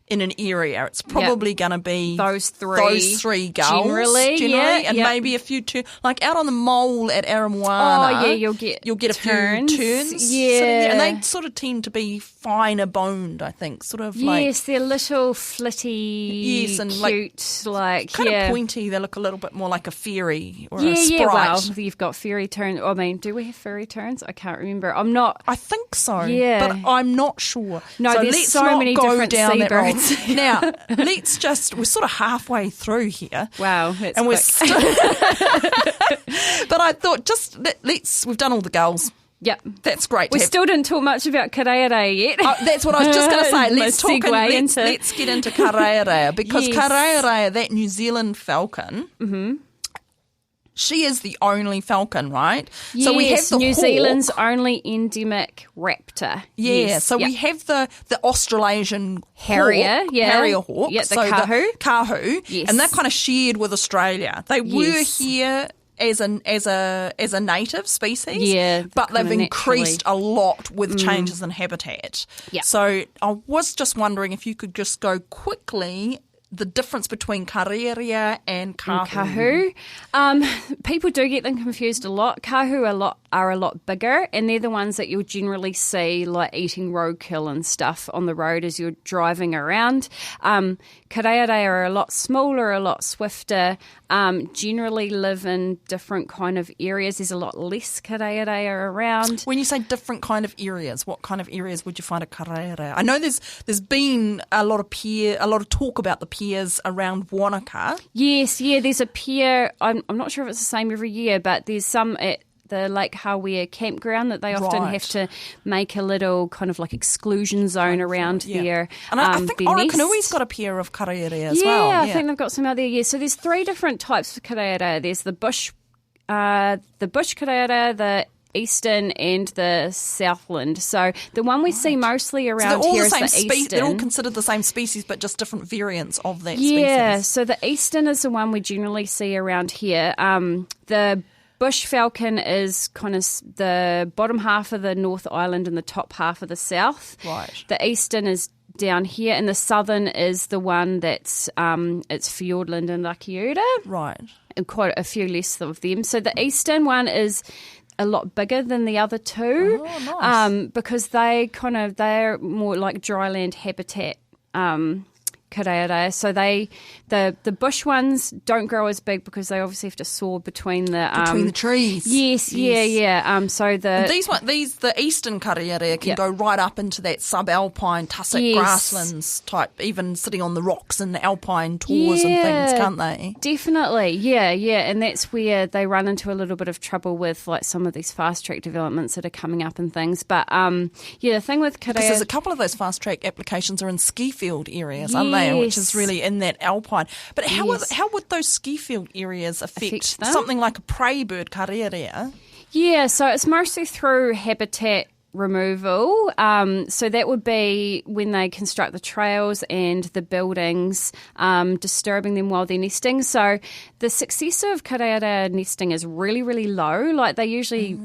in an area, it's probably going to be Those three gulls generally, yeah, and yep. maybe a few like out on the mole at Aramoana. Oh, yeah, you'll get a terns. few terns, Yeah. sitting there, and they sort of tend to be finer boned, I think, sort of like Yes, they're little flitty, Yes, and cute, like kind yeah. of pointy. They look a little bit more like a fairy or Yeah, a sprite. yeah. Well, you've got fairy terns. I mean, do we have fairy terns? I can't remember. I'm not. I think so, Yeah. but I'm not sure. No, so there's let's so not many go different down that road. seabirds. Now, we're sort of halfway through here. Wow, that's and we're quick. still, but I thought we've done all the gulls. Yep. That's great. We still didn't talk much about Karearea yet. That's what I was just going to say. Let's Let's get into Karearea, because Yes. Karearea, that New Zealand falcon, she is the only falcon, right? Yes, So we have the New hawk. Zealand's only endemic raptor. Yeah, Yes, so yep. we have the Australasian Harrier, hawk, yeah. Harrier hawk, Yeah, the so kahu. Kahu, Yes. and they're kind of shared with Australia. They were Yes. here as a native species, Yeah, but they've kinda increased a lot with changes in habitat. Yeah. So I was just wondering if you could just go quickly the difference between Karearea and Kahu. People do get them confused a lot. Kahu are a lot bigger, and they're the ones that you'll generally see like eating roadkill and stuff on the road as you're driving around. Karearea are a lot smaller, a lot swifter, generally live in different kind of areas. There's a lot less Karearea around. When you say different kind of areas, what kind of areas would you find a Karearea? I know there's been a lot of talk about the piers around Wanaka. Yes, yeah, there's a pier. I'm not sure if it's the same every year, but there's some at the Lake Hawea campground that they often Right. have to make a little kind of like exclusion zone around there. And I think their Orokonui's nests. got a pier of Karearea as Yeah, well. I think they've got some out there. Yeah, so there's three different types of Karearea. There's the bush Karearea, the Eastern and the Southland. So the one we see mostly So around they're all here the is same the species. Eastern. They're all considered the same species, but just different variants of that Yeah, species. so the Eastern is the one we generally see around here. The bush falcon is kind of the bottom half of the North Island and the top half of the South. Right. The Eastern is down here, and the Southern is the one that's it's Fiordland and Lakiuta, Right. and quite a few less of them. So the Eastern one is a lot bigger than the other two. Oh, nice. Because they're more like dryland habitat Karearea. So the bush ones don't grow as big because they obviously have to soar between the trees. Yes. Yeah. So And the eastern Karearea can go right up into that subalpine tussock grasslands type, even sitting on the rocks and alpine tours and things, can't they? Definitely, yeah, and that's where they run into a little bit of trouble with like some of these fast track developments that are coming up and things. But the thing with Karearea, because there's a couple of those fast track applications are in ski field areas, aren't they? Which is really in that alpine. But how would those ski field areas affect something like a prey bird, Karearea? Yeah, so it's mostly through habitat removal. So that would be when they construct the trails and the buildings, disturbing them while they're nesting. So the success of Karearea nesting is really, really low. Like they usually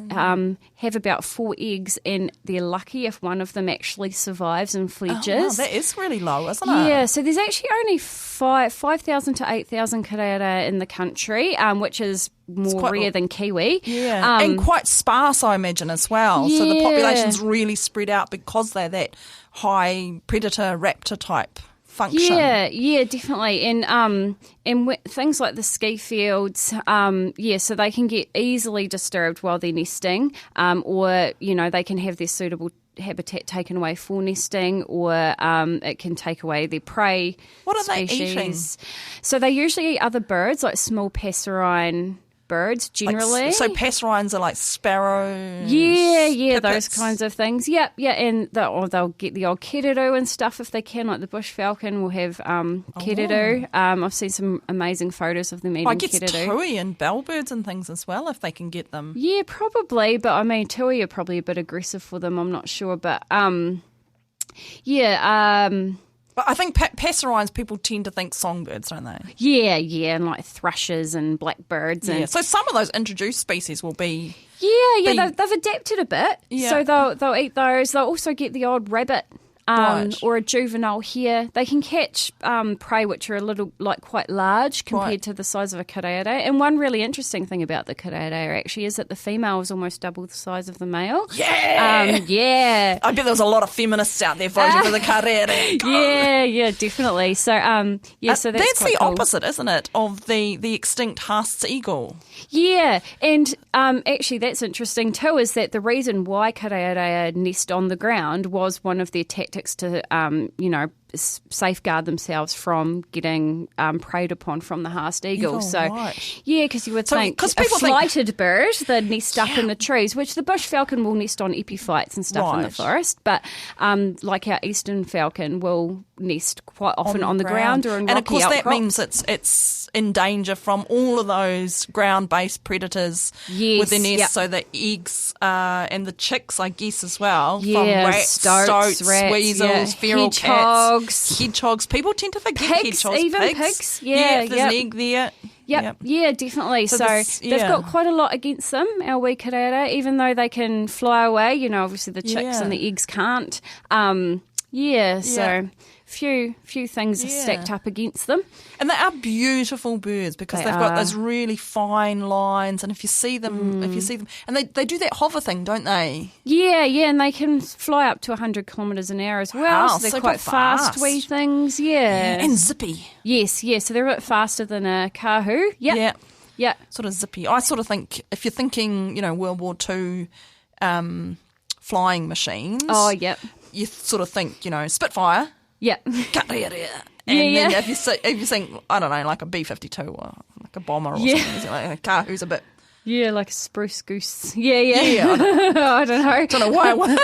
have about 4 eggs, and they're lucky if one of them actually survives and fledges. Oh, wow, that is really low, isn't it? Yeah, so there's actually only 5,000 to 8,000 Karearea in the country, which is more rare than kiwi. Yeah, and quite sparse, I imagine, as well. So the population's really spread out because they're that high predator raptor type function. Yeah, definitely. And things like the ski fields, so they can get easily disturbed while they're nesting, or they can have their suitable habitat taken away for nesting, or it can take away their prey. What are species. they eating? So they usually eat other birds, like small passerine birds generally. So passerines are like sparrows? Yeah, pipits. those kinds of things. Yeah, and they'll get the old keriru and stuff if they can, like the bush falcon will have keriru. I've seen some amazing photos of them eating keriru. I guess tui and bellbirds and things as well, if they can get them. Yeah, probably, but I mean tui are probably a bit aggressive for them, I'm not sure, but But I think passerines, people tend to think songbirds, don't they? Yeah, and like thrushes and blackbirds. Yeah, so some of those introduced species will be... Yeah, they've adapted a bit. Yeah. So they'll eat those. They'll also get the odd rabbit. Or a juvenile hare. They can catch prey which are a little, like, quite large compared to the size of a Karearea. And one really interesting thing about the Karearea actually is that the female is almost double the size of the male. Yeah! I bet there was a lot of feminists out there voting for the Karearea. Yeah, definitely. So, so that's the cool. opposite, isn't it, of the extinct Haast's eagle? Yeah, and actually that's interesting too, is that the reason why Karearea nest on the ground was one of their tactics to, safeguard themselves from getting preyed upon from the Haast eagle. Because you would think a flighted bird, they'd nest up in the trees, which the bush falcon will nest on epiphytes and stuff in the forest, but like our eastern falcon will nest quite often on the ground or in rocky And of course outcrops. that means it's in danger from all of those ground-based predators with their nests, so the eggs and the chicks, I guess, as well, from rats, stoats, weasels, feral cats. Hedgehogs. People tend to forget hedgehogs. Even pigs. If there's an egg there. Yeah, definitely. So they've got quite a lot against them, our wee Karearea, even though they can fly away. Obviously the chicks and the eggs can't. So few things are stacked up against them. And they are beautiful birds because they've got those really fine lines, and if you see them, and they do that hover thing, don't they? Yeah, and they can fly up to 100 kilometres an hour as well. Wow, so they're quite fast wee things. And zippy. Yes, so they're a bit faster than a kahu. Yep. Yeah. Sort of zippy. I sort of think if you're thinking, World War II flying machines. Oh, yep. You sort of think, Spitfire. Yeah. Karearea. And then if you think, I don't know, like a B-52 or like a bomber or something, like a car who's a bit... Yeah, like a spruce goose. Yeah. I don't know. I don't know why I want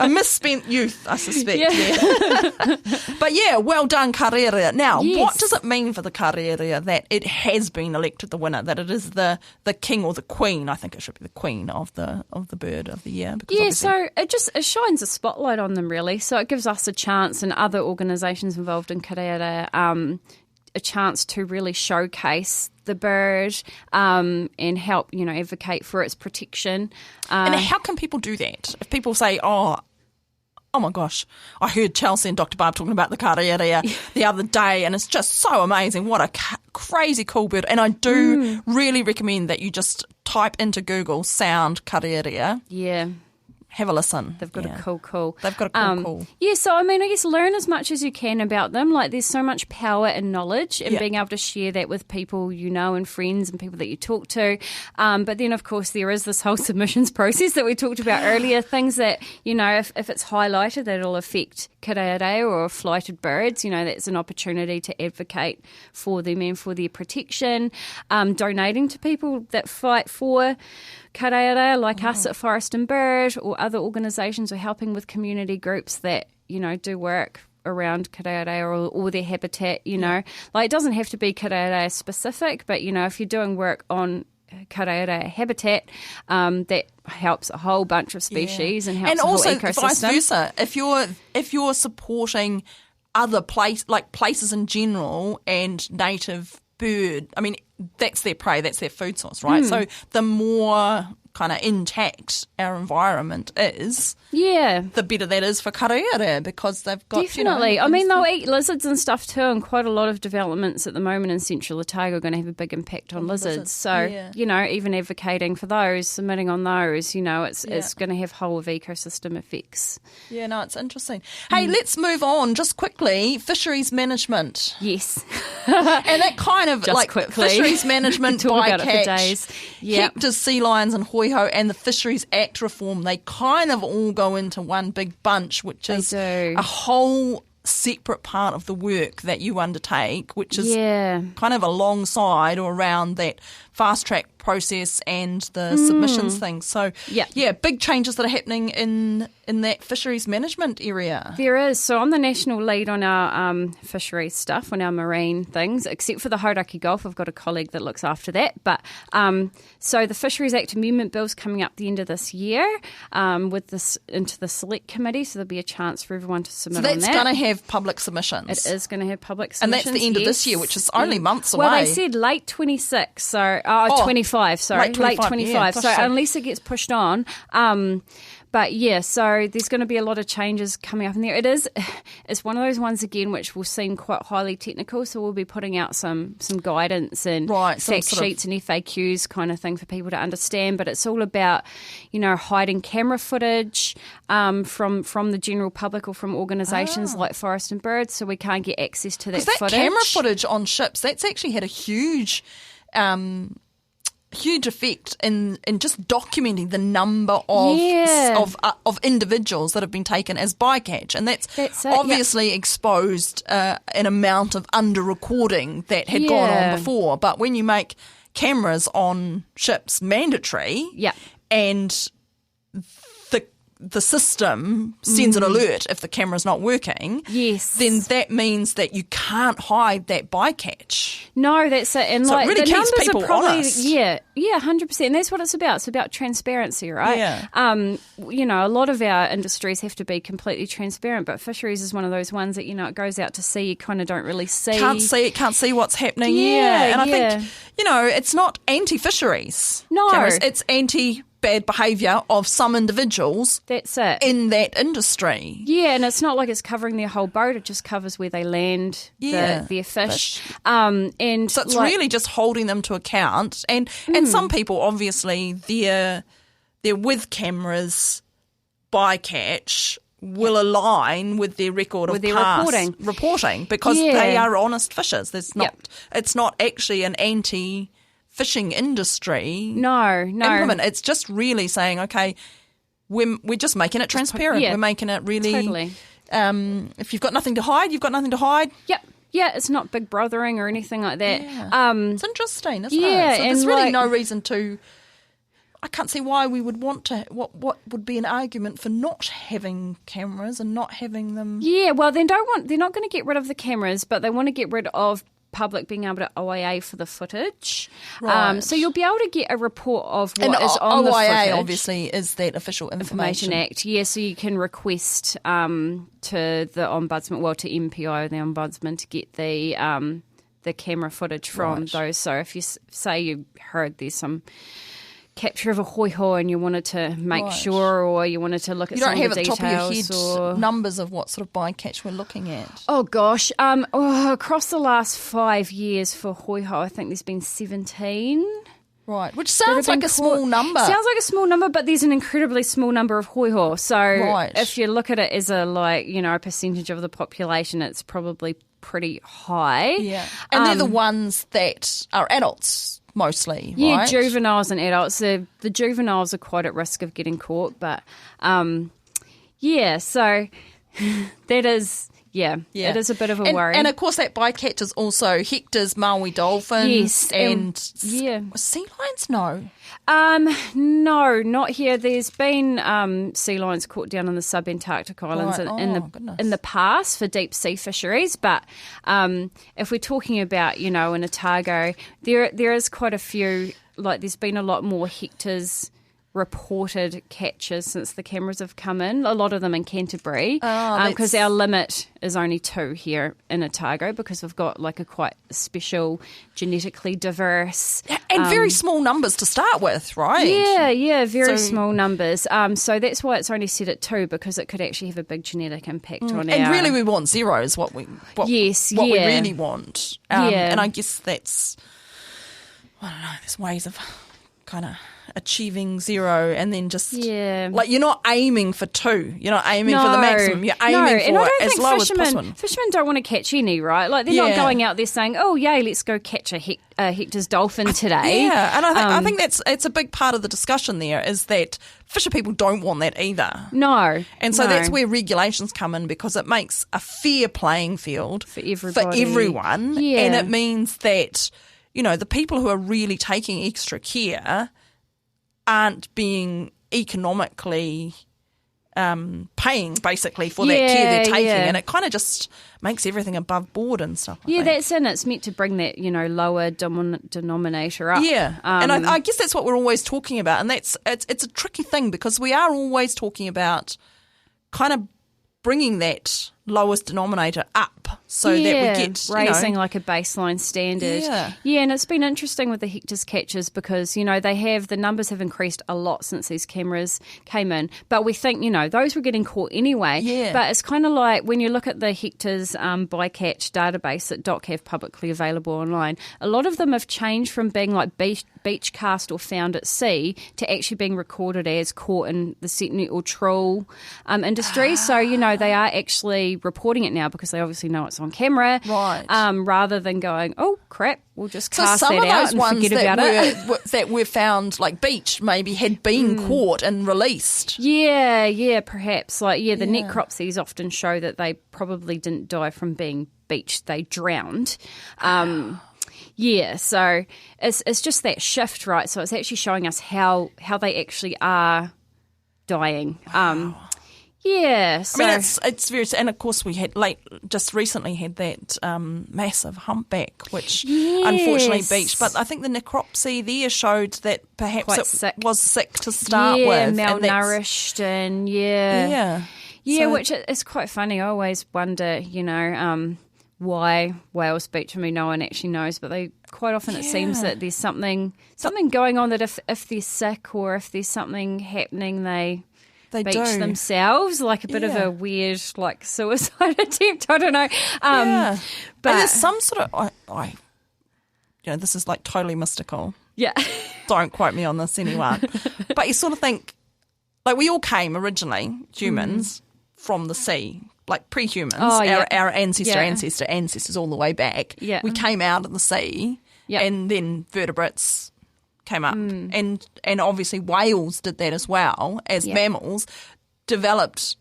a misspent youth, I suspect. Yeah. But well done, Karearea. Now, what does it mean for the Karearea that it has been elected the winner, that it is the king or the queen? I think it should be the queen of the bird of the year. So it shines a spotlight on them, really. So it gives us a chance, and other organisations involved in Karearea, a chance to really showcase the bird and help, advocate for its protection. And how can people do that? If people say, oh my gosh, I heard Chelsea and Dr. Barb talking about the Karearea the other day, and it's just so amazing. What a crazy cool bird. And I do really recommend that you just type into Google sound Karearea. Yeah. Have a listen. They've got a cool. They've got a cool. Yeah, so I mean, I guess learn as much as you can about them. Like, there's so much power in knowledge and being able to share that with people you know and friends and people that you talk to. But then, of course, there is this whole submissions process that we talked about earlier. Things that, you know, if it's highlighted that it'll affect Karearea or flighted birds, you know, that's an opportunity to advocate for them and for their protection. Donating to people that fight for Karearea, like us at Forest and Bird, or other organisations, or helping with community groups that, you know, do work around Karearea or their habitat, you know. Like, it doesn't have to be Karearea specific, but, you know, if you're doing work on Karearea habitat, that helps a whole bunch of species and helps the whole ecosystem. And also vice versa. If you're supporting other places in general and native bird, I mean, that's their prey, that's their food source, right? So the more kind of intact our environment is, the better that is for Karearea, because they've got definitely. You know, I mean, they'll eat lizards and stuff too, and quite a lot of developments at the moment in Central Otago are going to have a big impact on lizards. So you know, even advocating for those, submitting on those, you know, it's going to have whole of ecosystem effects. Yeah, no, it's interesting. Hey, let's move on just quickly. Fisheries management. Yes, and that kind of just like quickly. Fisheries management, Bycatch, Yep. Hectors, sea lions, and hoiho, and the Fisheries Act reform. They kind of all go into one big bunch, which is a whole separate part of the work that you undertake, which is kind of alongside or around that fast track process and the submissions thing. So big changes that are happening in that fisheries management area. There is. So I'm the national lead on our fisheries stuff, on our marine things, except for the Hauraki Gulf. I've got a colleague that looks after that. But so the Fisheries Act Amendment Bill's coming up the end of this year with this into the select committee, so there'll be a chance for everyone to submit on that. So that's going to have public submissions. It is going to have public And submissions. that's the end of this year, which is only months away. Well, they said late 26, so 25, sorry. Late 25. Yeah, so unless it gets pushed on. But yeah, so there's going to be a lot of changes coming up in there. It's one of those ones again which will seem quite highly technical, so we'll be putting out some guidance and fact sheets and FAQs kind of thing for people to understand. But it's all about, you know, hiding camera footage from the general public or from organisations like Forest and Bird, so we can't get access to that footage. Because that camera footage on ships, that's actually had a huge effect in just documenting the number of individuals that have been taken as bycatch, and that's obviously exposed an amount of under-recording that had gone on before. But when you make cameras on ships mandatory, and the system sends an alert if the camera's not working, then that means that you can't hide that bycatch. No, that's it. And so like, it really the keeps numbers people are probably, honest. 100%. And that's what it's about. It's about transparency, right? Yeah. You know, a lot of our industries have to be completely transparent, but fisheries is one of those ones that, you know, it goes out to sea, you kind of don't really see. Can't see what's happening. And I think, you know, it's not anti-fisheries. No. Cameras, it's anti-bad behaviour of some individuals. That's it. In that industry. Yeah, and it's not like it's covering their whole boat, it just covers where they land their fish. And so it's really just holding them to account. And some people, obviously, they're with cameras, bycatch, will align with their record of their past reporting because they are honest fishers. It's not actually an anti-fishing industry. No. Implement. It's just really saying, okay, we're just making it transparent. We're making it really. Totally. If you've got nothing to hide, you've got nothing to hide. Yep. Yeah, it's not big brothering or anything like that. Yeah. It's interesting, isn't it? Yeah, So there's really no reason to. I can't see why we would want to. What would be an argument for not having cameras and not having them? Yeah, well, they're not going to get rid of the cameras, but they want to get rid of public being able to OIA for the footage. Right. So you'll be able to get a report of what is on OIA the footage. obviously is that Official Information Act. Yeah, so you can request to the Ombudsman, to MPO, the Ombudsman, to get the camera footage from those. So if you say you heard there's some capture of a hoiho and you wanted to make sure, or you wanted to look at some of the details. You don't have at the top of your head numbers of what sort of bycatch we're looking at? Oh, gosh. Across the last 5 years for hoiho, I think there's been 17. Right, which sounds like a small number. Sounds like a small number, but there's an incredibly small number of hoiho. So if you look at it as a percentage of the population, it's probably pretty high. Yeah, and they're the ones that are adults mostly, right? Yeah, juveniles and adults. The juveniles are quite at risk of getting caught, but so that is... Yeah, it is a bit of a worry. And of course that bycatch is also Hectors, Maui dolphins, and sea lions, no? No, not here. There's been sea lions caught down in the sub-Antarctic islands in the past for deep sea fisheries, but if we're talking about, in Otago, there is quite a few, like there's been a lot more Hectors reported catches since the cameras have come in, a lot of them in Canterbury, because our limit is only 2 here in Otago, because we've got like a quite special, genetically diverse... And very small numbers to start with, right? Yeah, very small numbers. So that's why it's only set at 2, because it could actually have a big genetic impact on our... And really we want 0 is what we really want. And I guess that's... I don't know, there's ways of kind of achieving 0 and then just like you're not aiming for 2, you're not aiming for the maximum, you're aiming for as low as possible. Fishermen don't want to catch any, right? Like they're not going out there saying, oh yay, let's go catch a Hector's dolphin today. And I think it's a big part of the discussion there, is that fisher people don't want that either. No. And so that's where regulations come in, because it makes a fair playing field for everyone. And it means that the people who are really taking extra care aren't being economically paying basically for that care they're taking, and it kind of just makes everything above board and stuff. I think. That's in. It's meant to bring that lower denominator up. And I guess that's what we're always talking about, and it's a tricky thing, because we are always talking about kind of bringing that lowest denominator up so that we get raising like a baseline standard. And it's been interesting with the Hectors catches, because the numbers have increased a lot since these cameras came in, but we think those were getting caught anyway. But it's kind of like when you look at the Hectors bycatch database that DOC have publicly available online, a lot of them have changed from being like beach cast or found at sea to actually being recorded as caught in the Sydney or trawl industry. So they are actually reporting it now, because they obviously know it's on camera, right? Rather than going, oh crap, we'll just cast that out and forget about it. That were found like beach maybe had been caught and released. Perhaps the necropsies often show that they probably didn't die from being beached, they drowned. So it's just that shift, right? So it's actually showing us how they actually are dying. Wow. So, I mean, it's very, and of course we had just recently had that massive humpback, which unfortunately beached. But I think the necropsy there showed that perhaps was sick to start with, malnourished, so, which is quite funny. I always wonder, why whales beach. I mean, no one actually knows, but they quite often it seems that there's something going on, that if they're sick or if there's something happening, they beach themselves, like a bit of a weird, like suicide attempt. I don't know. But there's some sort of, this is like totally mystical. Yeah. Don't quote me on this, anyone. But you sort of think, like we all came originally, humans, from the sea, like pre-humans. Our ancestors all the way back. Yeah. We came out of the sea, and then vertebrates came up, and obviously whales did that as well as mammals, developed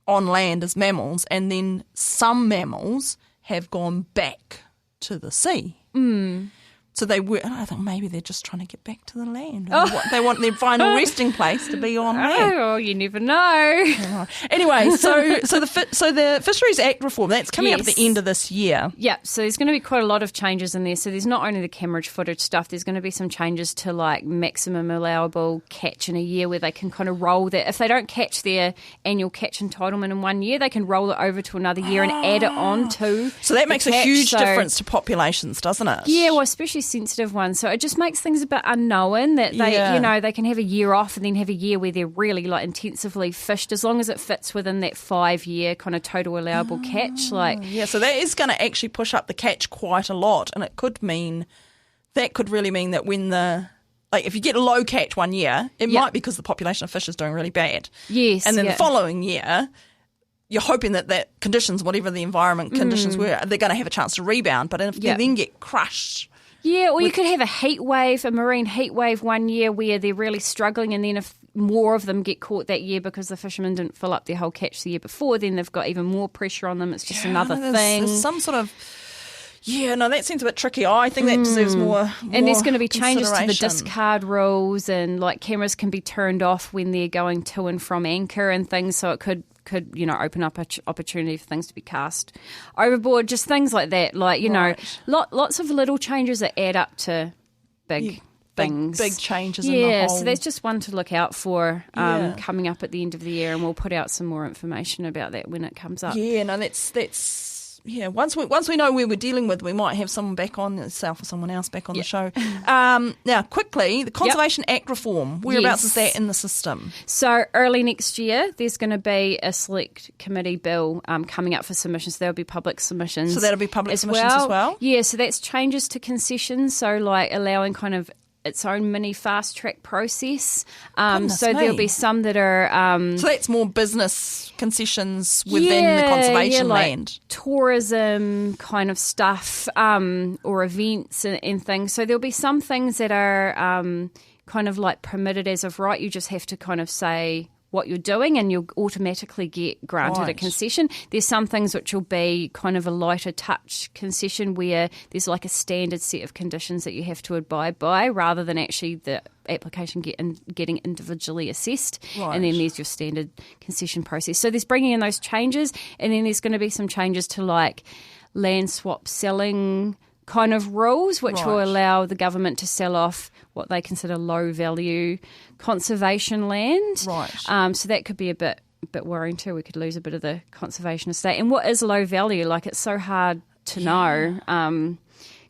on land as mammals, and then some mammals have gone back to the sea. So I think maybe they're just trying to get back to the land. They want their final resting place to be on land. Oh, you never know. Anyway, so the Fisheries Act reform, that's coming up at the end of this year. Yeah, so there's going to be quite a lot of changes in there. So there's not only the camera footage stuff, there's going to be some changes to like maximum allowable catch in a year, where they can kind of roll that. If they don't catch their annual catch entitlement in 1 year, they can roll it over to another year and add it on to. So that makes a huge difference to populations, doesn't it? Yeah, well, especially sensitive one. So it just makes things a bit unknown that they, they can have a year off and then have a year where they're really like intensively fished, as long as it fits within that 5-year kind of total allowable catch. So that is going to actually push up the catch quite a lot, and it could mean really mean that when if you get a low catch one year, it might be because the population of fish is doing really bad. Yes, and then the following year, you're hoping that conditions, whatever the environment conditions were, they're going to have a chance to rebound. But if they then get crushed. Yeah, or you could have a marine heat wave one year where they're really struggling, and then if more of them get caught that year because the fishermen didn't fill up their whole catch the year before, then they've got even more pressure on them. It's just another thing. There's some sort of... Yeah, no, that seems a bit tricky. I think that deserves more And there's going to be changes to the discard rules, and like cameras can be turned off when they're going to and from anchor and things, so it could open up an opportunity for things to be cast overboard, just things like that. Lots of little changes that add up to big things. Big changes in the whole... Yeah, so that's just one to look out for coming up at the end of the year, and we'll put out some more information about that when it comes up. Yeah, no, that's... Yeah, once we know where we're dealing with, we might have someone back on, yourself or someone else back on the show. Now, quickly, the Conservation Act reform, whereabouts is that in the system? So early next year, there's going to be a select committee bill coming up for submissions. There'll be public submissions. So that'll be public submissions as well? Yeah, so that's changes to concessions, so like allowing kind of its own mini fast track process. There'll be some that are... so that's more business concessions within the conservation land. Tourism kind of stuff, or events and things. So there'll be some things that are kind of like permitted as of right. You just have to kind of say what you're doing and you'll automatically get granted a concession. There's some things which will be kind of a lighter touch concession where there's like a standard set of conditions that you have to abide by, rather than actually the application getting individually assessed. Right. And then there's your standard concession process. So there's bringing in those changes, and then there's going to be some changes to like land swap selling kind of rules, which will allow the government to sell off what they consider low value conservation land. Right. So that could be a bit worrying too. We could lose a bit of the conservation estate. And what is low value? Like, it's so hard to know.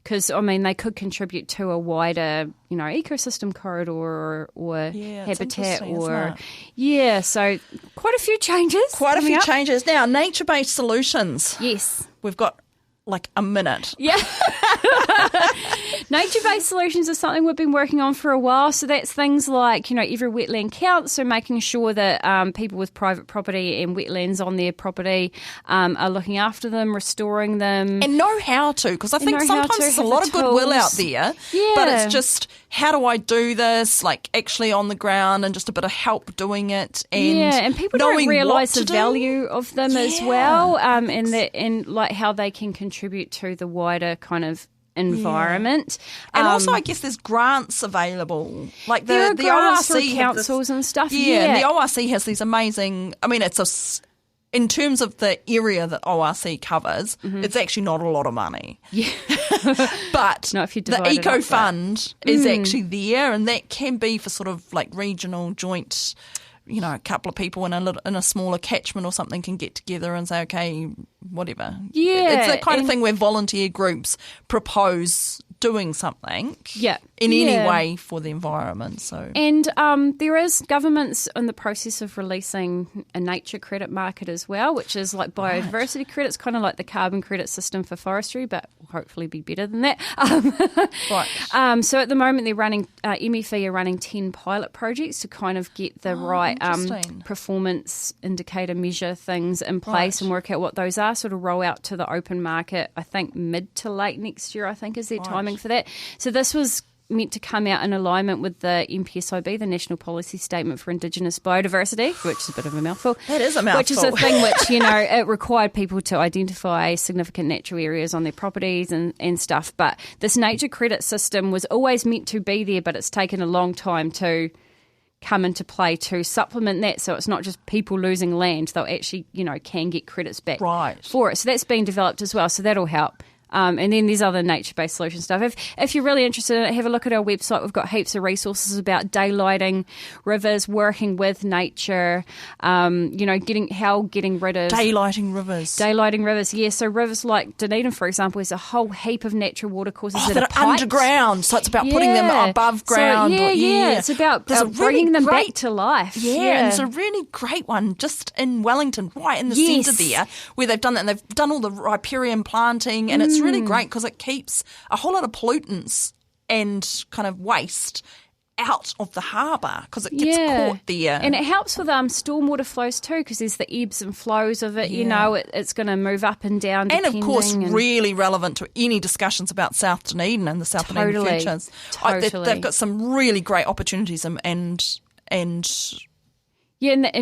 Because, they could contribute to a wider, ecosystem corridor or habitat or... Yeah, so quite a few changes. Quite a few changes. Now, nature-based solutions. Yes. We've got like a minute. Yeah. Nature-based solutions is something we've been working on for a while. So that's things like, every wetland counts. So making sure that people with private property and wetlands on their property are looking after them, restoring them. And know how to, because I think sometimes there's a lot of goodwill out there. Yeah. But it's just, how do I do this, like actually on the ground, and just a bit of help doing it. And people don't realise the value of them as well, and like how they can contribute to the wider kind of environment. And also, I guess there's grants available, like the grants ORC for councils and stuff. And the ORC has these amazing. In terms of the area that ORC covers, it's actually not a lot of money. Yeah, but no, if you the Eco Fund is actually there, and that can be for sort of like regional joint. A couple of people in a smaller catchment or something can get together and say, okay, whatever. Yeah. It's the kind of thing where volunteer groups propose doing something in any way for the environment. So, and there is governments in the process of releasing a nature credit market as well, which is like biodiversity credits, kind of like the carbon credit system for forestry, but will hopefully be better than that. So at the moment they're running, MEF are running 10 pilot projects to kind of get the right performance indicator measure things in place and work out what those are, sort of roll out to the open market, I think mid to late next year, I think is their timing for that. So this was meant to come out in alignment with the NPSIB, the National Policy Statement for Indigenous Biodiversity, which is a bit of a mouthful. That is a mouthful. Which is a thing which, it required people to identify significant natural areas on their properties and stuff. But this nature credit system was always meant to be there, but it's taken a long time to come into play to supplement that. So it's not just people losing land. They'll actually, can get credits back for it. So that's being developed as well. So that'll help. And then there's other nature-based solution stuff. If you're really interested in it, have a look at our website. We've got heaps of resources about daylighting rivers, working with nature, getting rid of... Daylighting rivers, yeah. So rivers like Dunedin, for example, is a whole heap of natural water courses that are piped. Underground. So it's about putting them above ground. So, it's about bringing them back to life. Yeah, and it's a really great one just in Wellington, right in the centre there, where they've done that, and they've done all the riparian planting, and it's really great because it keeps a whole lot of pollutants and kind of waste out of the harbour because it gets caught there. And it helps with stormwater flows too because there's the ebbs and flows of it. It's going to move up and down. And of course, really relevant to any discussions about South Dunedin and the South Dunedin futures. They've got some really great opportunities and and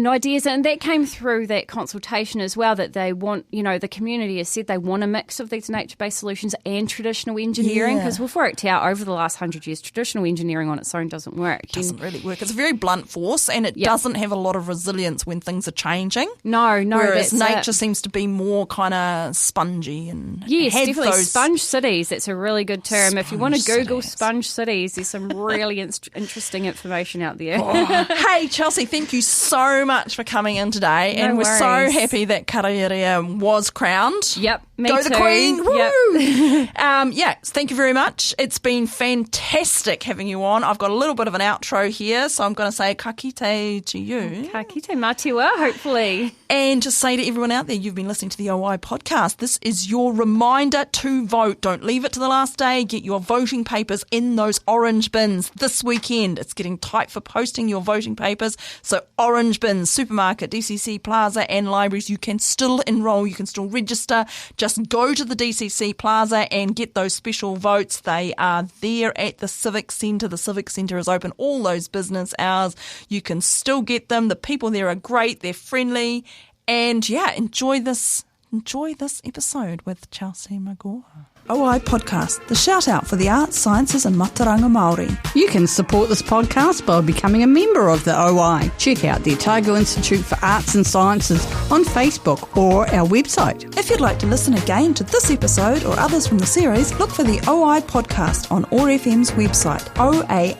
ideas, and that came through that consultation as well, that they want, the community has said they want a mix of these nature-based solutions and traditional engineering, because we've worked out over the last 100 years, traditional engineering on its own doesn't work. It doesn't really work. It's a very blunt force, and it doesn't have a lot of resilience when things are changing. No. Whereas nature seems to be more kind of spongy. And yes, definitely. Sponge cities, that's a really good term. If you want to Google sponge cities, there's some really interesting information out there. Hey, Chelsea, thank you so much for coming in today, and we're so happy that Karearea was crowned. Yep, me Go too. the Queen! Woo! Yep. Thank you very much. It's been fantastic having you on. I've got a little bit of an outro here, so I'm going to say ka kite to you. Ka kite matiwa, hopefully. And just say to everyone out there, you've been listening to the OI podcast. This is your reminder to vote. Don't leave it to the last day. Get your voting papers in those orange bins this weekend. It's getting tight for posting your voting papers, so orange bins, supermarket, DCC Plaza and libraries, you can still enrol, you can still register. Just go to the DCC Plaza and get those special votes. They are there at the Civic Centre. The Civic Centre is open all those business hours. You can still get them. The people there are great. They're friendly. And enjoy this episode with Chelsea McGaw. OI Podcast, the shout out for the arts, sciences and Mataranga Māori. You can support this podcast by becoming a member of the OI. Check out the Otago Institute for Arts and Sciences on Facebook or our website. If you'd like to listen again to this episode or others from the series, look for the OI Podcast on ORFM's website, oar.org.nz.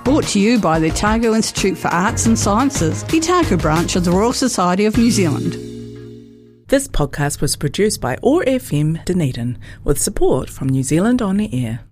Brought to you by the Otago Institute for Arts and Sciences, the Otago branch of the Royal Society of New Zealand. This podcast was produced by ORFM Dunedin with support from New Zealand On the Air.